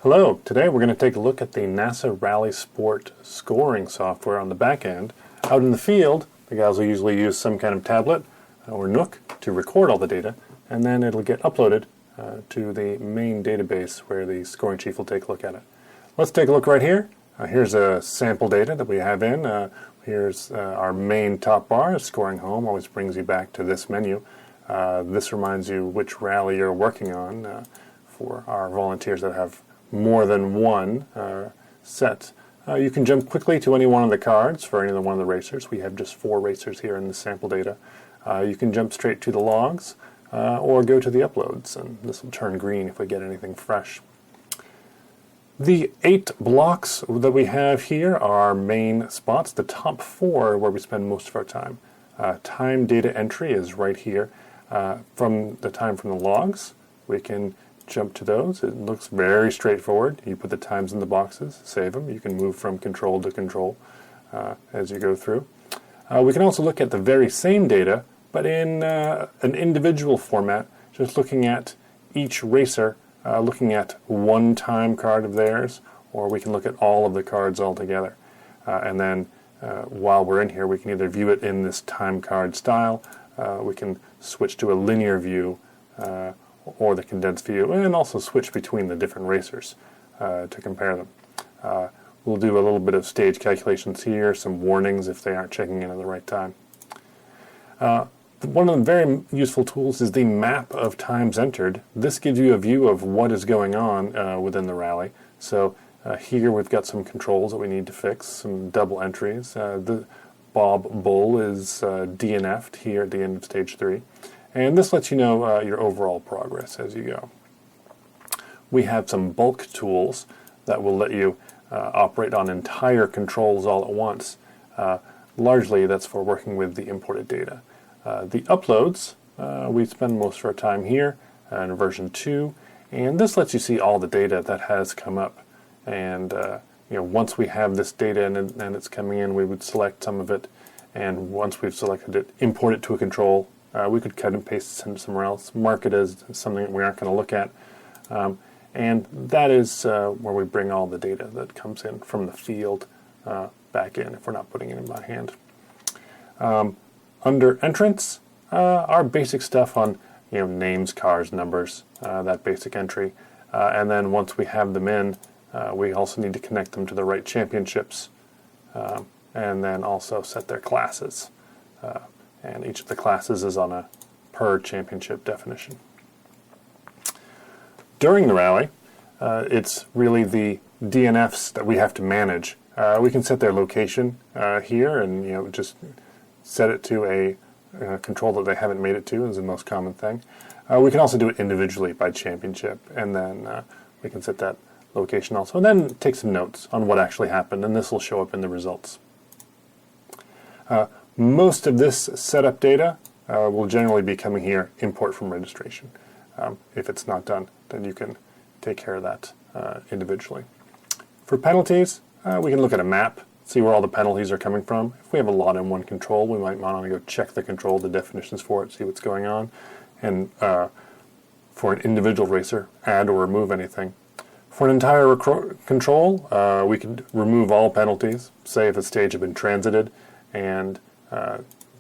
Hello, today we're going to take a look at the NASA Rally Sport scoring software on the back end. Out in the field, the guys will usually use some kind of tablet or Nook to record all the data, and then it'll get uploaded to the main database where the scoring chief will take a look at it. Let's take a look right here. Here's a sample data that we have in. Here's our main top bar. Scoring home always brings you back to this menu. This reminds you which rally you're working on for our volunteers that have more than one set. You can jump quickly to any one of the cards for any one of the racers. We have just 4 racers here in the sample data. You can jump straight to the logs or go to the uploads, and this will turn green if we get anything fresh. The 8 blocks that we have here are main spots. The top 4 are where we spend most of our time. Time data entry is right here. From the time from the logs, we can jump to those. It looks very straightforward. You put the times in the boxes, save them. You can move from control to control as you go through. We can also look at the very same data, but in an individual format, just looking at each racer, looking at one time card of theirs, or we can look at all of the cards all together. And then while we're in here, we can either view it in this time card style, we can switch to a linear view, or the condensed view, and also switch between the different racers to compare them. We'll do a little bit of stage calculations here, some warnings if they aren't checking in at the right time. One of the very useful tools is the map of times entered. This gives you a view of what is going on within the rally. So here we've got some controls that we need to fix, some double entries. The Bob Bull is DNF'd here at the end of stage 3. And this lets you know your overall progress as you go. We have some bulk tools that will let you operate on entire controls all at once. Largely that's for working with the imported data. The uploads, we spend most of our time here in version 2, and this lets you see all the data that has come up. And once we have this data and it's coming in, we would select some of it, and once we've selected it, import it to a control. We could cut and paste it somewhere else, mark it as something that we aren't going to look at. And that is where we bring all the data that comes in from the field back in if we're not putting it in by hand. Under Entrants, our basic stuff on names, cars, numbers, that basic entry. And then once we have them in, we also need to connect them to the right championships and then also set their classes. And each of the classes is on a per championship definition. During the rally, it's really the DNFs that we have to manage. We can set their location here and just set it to a control that they haven't made it to is the most common thing. We can also do it individually by championship, and then we can set that location also, and then take some notes on what actually happened, and this will show up in the results. Most of this setup data will generally be coming here, import from registration. If it's not done, then you can take care of that individually. For penalties, we can look at a map, see where all the penalties are coming from. If we have a lot in one control, we might want to go check the control, the definitions for it, see what's going on, and for an individual racer, add or remove anything. For an entire control, we could remove all penalties, say if a stage had been transited and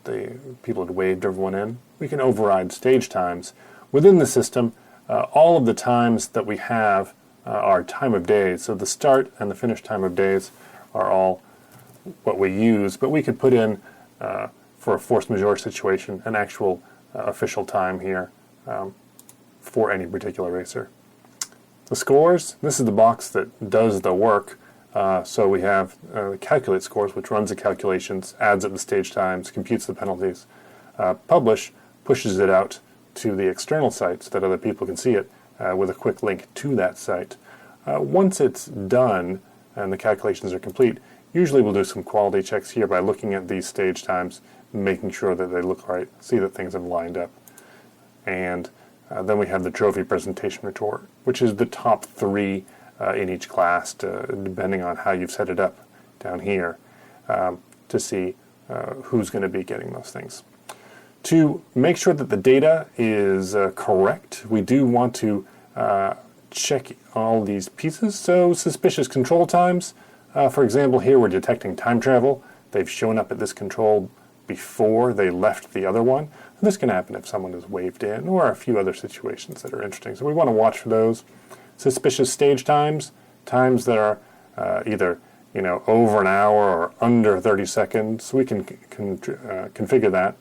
the people had waved everyone in. We can override stage times. Within the system, all of the times that we have are time of days. So the start and the finish time of days are all what we use, but we could put in, for a force majeure situation, an actual official time here for any particular racer. The scores, this is the box that does the work. So we have calculate scores, which runs the calculations, adds up the stage times, computes the penalties. Publish pushes it out to the external site so that other people can see it with a quick link to that site. Once it's done and the calculations are complete, usually we'll do some quality checks here by looking at these stage times, making sure that they look right, see that things have lined up. And then we have the trophy presentation report, which is the top 3 in each class, depending on how you've set it up down here, to see who's going to be getting those things. To make sure that the data is correct, we do want to check all these pieces. So suspicious control times, for example, here we're detecting time travel. They've shown up at this control before they left the other one. And this can happen if someone is waved in, or a few other situations that are interesting. So we want to watch for those. Suspicious stage times, times that are either over an hour or under 30 seconds. We can configure that.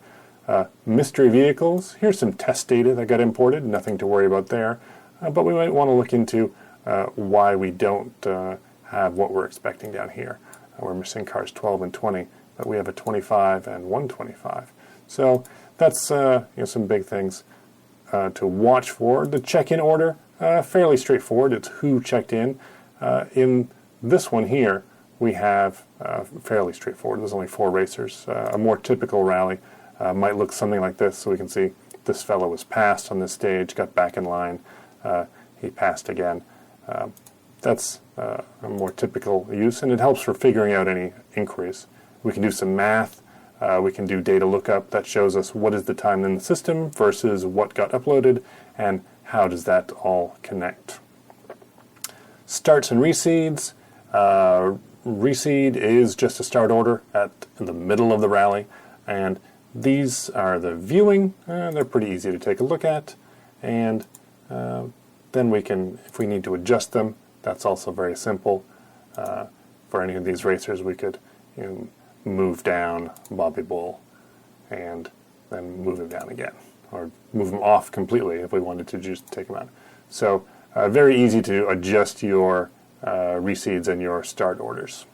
Mystery vehicles, here's some test data that got imported, nothing to worry about there. But we might want to look into why we don't have what we're expecting down here. We're missing cars 12 and 20, but we have a 25 and 125. So that's some big things to watch for. The check-in order, fairly straightforward. It's who checked in. In this one here, we have fairly straightforward. There's only 4 racers. A more typical rally might look something like this. So we can see this fellow was passed on this stage, got back in line. He passed again. That's a more typical use, and it helps for figuring out any inquiries. We can do some math. We can do data lookup that shows us what is the time in the system versus what got uploaded, and how does that all connect. Starts and reseeds. Reseed is just a start order in the middle of the rally, and these are the viewing. They're pretty easy to take a look at, and then we can, if we need to adjust them, that's also very simple. For any of these racers, we could move down Bobby Bull and then move him down again, or move him off completely if we wanted to just take him out. So very easy to adjust your reseeds and your start orders.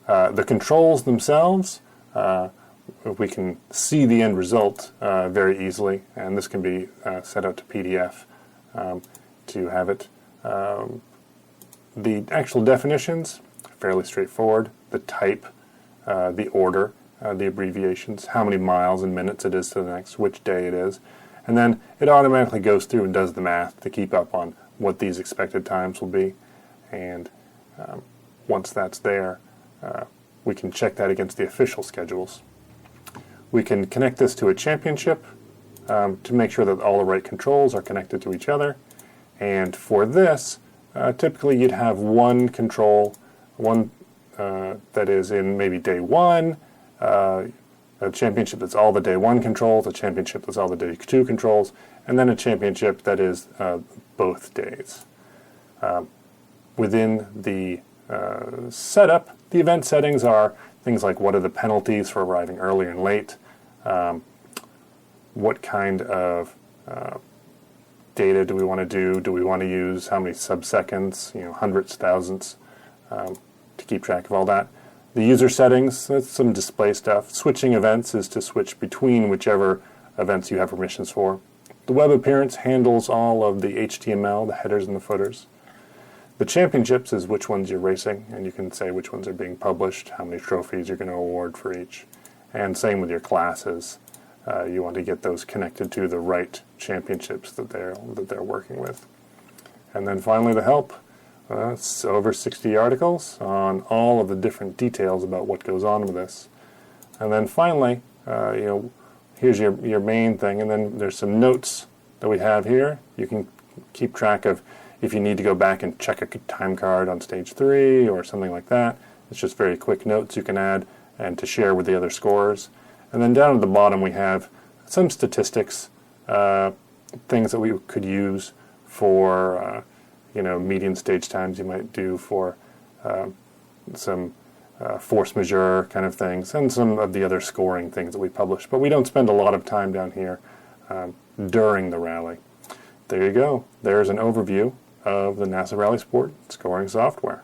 The controls themselves, we can see the end result very easily, and this can be set out to PDF to have it. The actual definitions, fairly straightforward. The type, the order, the abbreviations, how many miles and minutes it is to the next, which day it is, and then it automatically goes through and does the math to keep up on what these expected times will be. And once that's there, we can check that against the official schedules. We can connect this to a championship to make sure that all the right controls are connected to each other. And for this, typically you'd have one control, one that is in maybe day 1, a championship that's all the day 1 controls, a championship that's all the day 2 controls, and then a championship that is both days. Within the setup, the event settings are things like what are the penalties for arriving early and late, what kind of data do we want to do we want to use how many sub-seconds, hundredths, thousandths, to keep track of all that. The user settings, that's some display stuff. Switching events is to switch between whichever events you have permissions for. The web appearance handles all of the HTML, the headers and the footers. The championships is which ones you're racing, and you can say which ones are being published, how many trophies you're going to award for each. And same with your classes. You want to get those connected to the right championships that they're working with. And then finally the help. It's over 60 articles on all of the different details about what goes on with this. And then finally, here's your main thing, and then there's some notes that we have here. You can keep track of if you need to go back and check a time card on stage 3 or something like that. It's just very quick notes you can add and to share with the other scorers. And then down at the bottom we have some statistics, things that we could use for median stage times you might do for some force majeure kind of things, and some of the other scoring things that we publish. But we don't spend a lot of time down here during the rally. There you go. There's an overview of the NASA Rally Sport scoring software.